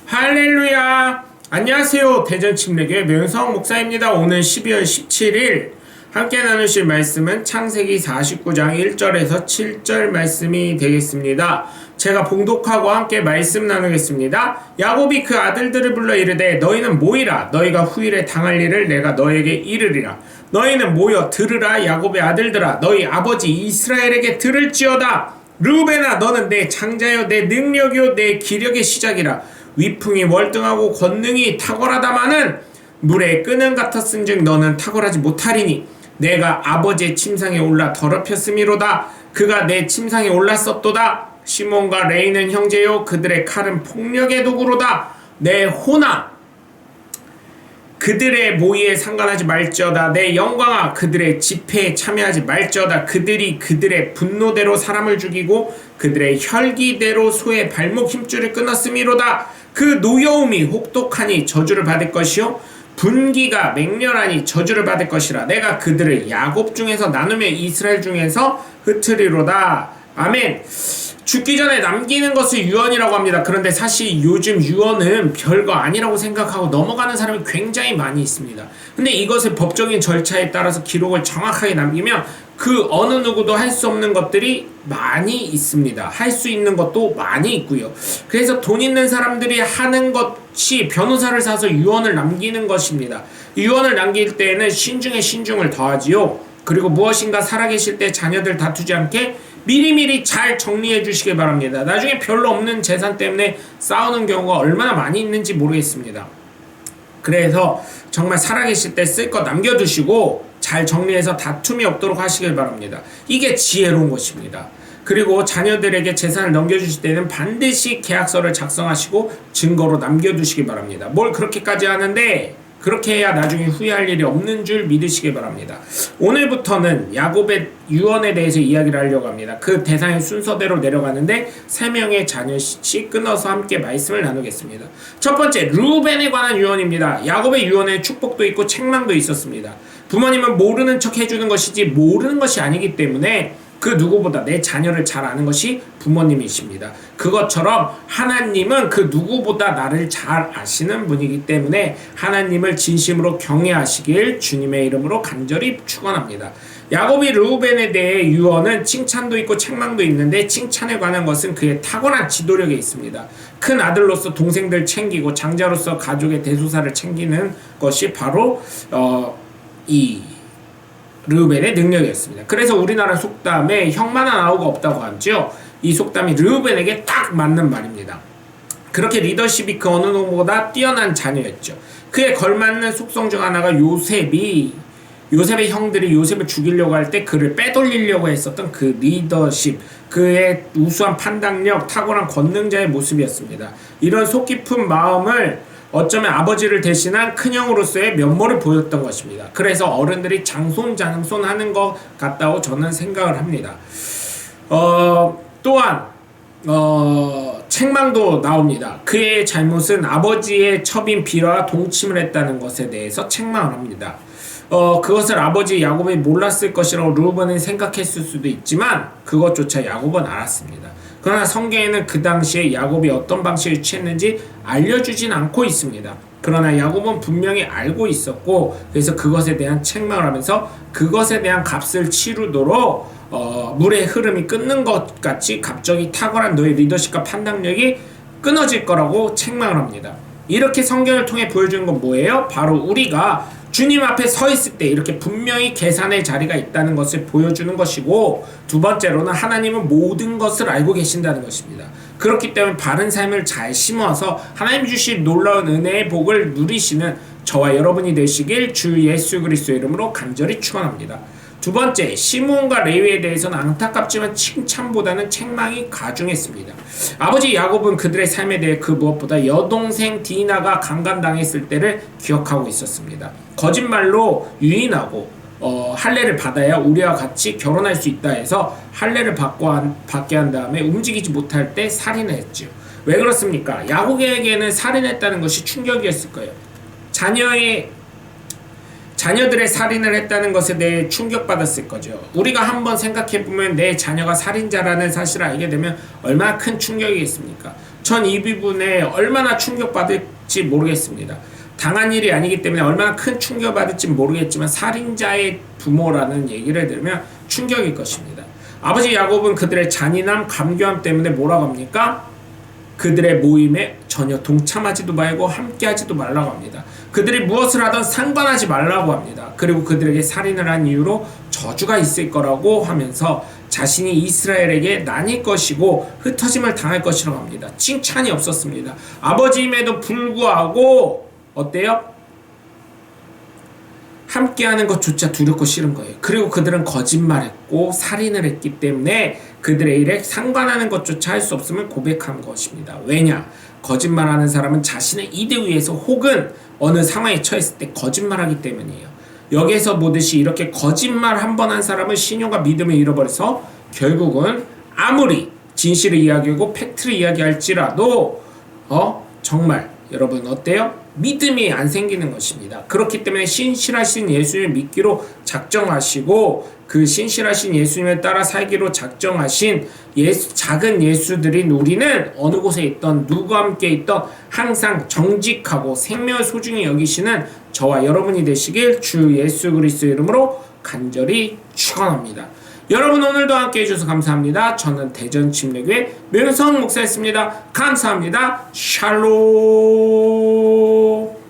할렐루야! 안녕하세요. 대전침례교회 명성 목사입니다. 오늘 12월 17일 함께 나누실 말씀은 창세기 49장 1절에서 7절 말씀이 되겠습니다. 제가 봉독하고 함께 말씀 나누겠습니다. 야곱이 그 아들들을 불러 이르되 너희는 모이라. 너희가 후일에 당할 일을 내가 너에게 이르리라. 너희는 모여 들으라. 야곱의 아들들아 너희 아버지 이스라엘에게 들을지어다. 르우벤아 너는 내 장자여 내 능력이요 내 기력의 시작이라. 위풍이 월등하고 권능이 탁월하다마는 물에 끄는 같았은즉 너는 탁월하지 못하리니 내가 아버지의 침상에 올라 더럽혔음이로다. 그가 내 침상에 올랐었도다. 시몬과 레이는 형제요 그들의 칼은 폭력의 도구로다. 내 호나 그들의 모의에 상관하지 말지어다. 내 영광아 그들의 집회에 참여하지 말지어다. 그들이 그들의 분노대로 사람을 죽이고 그들의 혈기대로 소의 발목 힘줄을 끊었음이로다. 그 노여움이 혹독하니 저주를 받을 것이요 분기가 맹렬하니 저주를 받을 것이라. 내가 그들을 야곱 중에서 나누며 이스라엘 중에서 흩으리로다. 아멘. 죽기 전에 남기는 것을 유언이라고 합니다. 그런데 사실 요즘 유언은 별거 아니라고 생각하고 넘어가는 사람이 굉장히 많이 있습니다. 근데 이것을 법적인 절차에 따라서 기록을 정확하게 남기면 그 어느 누구도 할 수 없는 것들이 많이 있습니다. 할 수 있는 것도 많이 있고요. 그래서 돈 있는 사람들이 하는 것이 변호사를 사서 유언을 남기는 것입니다. 유언을 남길 때에는 신중에 신중을 더하지요. 그리고 무엇인가 살아계실 때 자녀들 다투지 않게 미리미리 잘 정리해 주시길 바랍니다. 나중에 별로 없는 재산 때문에 싸우는 경우가 얼마나 많이 있는지 모르겠습니다. 그래서 정말 살아계실 때 쓸 거 남겨두시고 잘 정리해서 다툼이 없도록 하시길 바랍니다. 이게 지혜로운 것입니다. 그리고 자녀들에게 재산을 넘겨주실 때는 반드시 계약서를 작성하시고 증거로 남겨두시기 바랍니다. 뭘 그렇게까지 하는데 그렇게 해야 나중에 후회할 일이 없는 줄 믿으시기 바랍니다. 오늘부터는 야곱의 유언에 대해서 이야기를 하려고 합니다. 그 대상의 순서대로 내려가는데 3명의 자녀씩 끊어서 함께 말씀을 나누겠습니다. 첫 번째, 르우벤에 관한 유언입니다. 야곱의 유언에 축복도 있고 책망도 있었습니다. 부모님은 모르는 척 해주는 것이지 모르는 것이 아니기 때문에 그 누구보다 내 자녀를 잘 아는 것이 부모님이십니다. 그것처럼 하나님은 그 누구보다 나를 잘 아시는 분이기 때문에 하나님을 진심으로 경외하시길 주님의 이름으로 간절히 축원합니다. 야곱이 르우벤에 대해 유언은 칭찬도 있고 책망도 있는데 칭찬에 관한 것은 그의 탁월한 지도력에 있습니다. 큰 아들로서 동생들 챙기고 장자로서 가족의 대소사를 챙기는 것이 바로 이 르우벤의 능력이었습니다. 그래서 우리나라 속담에 형만한 아우가 없다고 하죠. 이 속담이 르우벤에게 딱 맞는 말입니다. 그렇게 리더십이 그 어느 누구보다 뛰어난 자녀였죠. 그에 걸맞는 속성 중 하나가 요셉의 형들이 요셉을 죽이려고 할 때 그를 빼돌리려고 했었던 그 리더십, 그의 우수한 판단력, 탁월한 권능자의 모습이었습니다. 이런 속 깊은 마음을 어쩌면 아버지를 대신한 큰형으로서의 면모를 보였던 것입니다. 그래서 어른들이 장손하는 것 같다고 저는 생각을 합니다. 또한 책망도 나옵니다. 그의 잘못은 아버지의 첩인 비라와 동침을 했다는 것에 대해서 책망을 합니다. 그것을 아버지 야곱이 몰랐을 것이라고 르우벤은 생각했을 수도 있지만 그것조차 야곱은 알았습니다. 그러나 성경에는 그 당시에 야곱이 어떤 방식을 취했는지 알려주진 않고 있습니다. 그러나 야곱은 분명히 알고 있었고 그래서 그것에 대한 책망을 하면서 그것에 대한 값을 치르도록 물의 흐름이 끊는 것 같이 갑자기 탁월한 너의 리더십과 판단력이 끊어질 거라고 책망을 합니다. 이렇게 성경을 통해 보여주는 건 뭐예요? 바로 우리가 주님 앞에 서 있을 때 이렇게 분명히 계산의 자리가 있다는 것을 보여주는 것이고, 두 번째로는 하나님은 모든 것을 알고 계신다는 것입니다. 그렇기 때문에 바른 삶을 잘 심어서 하나님 주신 놀라운 은혜의 복을 누리시는 저와 여러분이 되시길 주 예수 그리스도의 이름으로 간절히 축원합니다. 두 번째, 시므온과 레위에 대해서는 안타깝지만 칭찬보다는 책망이 가중했습니다. 아버지 야곱은 그들의 삶에 대해 그 무엇보다 여동생 디나가 강간당했을 때를 기억하고 있었습니다. 거짓말로 유인하고 할례를 받아야 우리와 같이 결혼할 수 있다 해서 할례를 받게 한 다음에 움직이지 못할 때 살인을 했죠. 왜 그렇습니까? 야곱에게는 살인했다는 것이 충격이었을 거예요. 자녀들의 살인을 했다는 것에 대해 충격받았을 거죠. 우리가 한번 생각해보면 내 자녀가 살인자라는 사실을 알게 되면 얼마나 큰 충격이겠습니까? 전 이 부분에 얼마나 충격받을지 모르겠습니다. 당한 일이 아니기 때문에 얼마나 큰 충격받을지 모르겠지만 살인자의 부모라는 얘기를 들으면 충격일 것입니다. 아버지 야곱은 그들의 잔인함, 감교함 때문에 뭐라고 합니까? 그들의 모임에 전혀 동참하지도 말고 함께하지도 말라고 합니다. 그들이 무엇을 하든 상관하지 말라고 합니다. 그리고 그들에게 살인을 한 이유로 저주가 있을 거라고 하면서 자신이 이스라엘에게 나뉠 것이고 흩어짐을 당할 것이라고 합니다. 칭찬이 없었습니다. 아버지임에도 불구하고 어때요? 함께하는 것조차 두렵고 싫은 거예요. 그리고 그들은 거짓말했고 살인을 했기 때문에 그들의 일에 상관하는 것조차 할 수 없음을 고백한 것입니다. 왜냐? 거짓말하는 사람은 자신의 이득 위해서 혹은 어느 상황에 처했을 때 거짓말하기 때문이에요. 여기에서 보듯이 이렇게 거짓말 한 번 한 사람은 신용과 믿음을 잃어버려서 결국은 아무리 진실을 이야기하고 팩트를 이야기할지라도 정말 여러분 어때요? 믿음이 안 생기는 것입니다. 그렇기 때문에 신실하신 예수님을 믿기로 작정하시고 그 신실하신 예수님을 따라 살기로 작정하신 작은 예수들인 우리는 어느 곳에 있던 누구와 함께 있던 항상 정직하고 생명을 소중히 여기시는 저와 여러분이 되시길 주 예수 그리스도 이름으로 간절히 축원합니다. 여러분 오늘도 함께 해주셔서 감사합니다. 저는 대전침례교회 명성 목사였습니다. 감사합니다. 샬롬.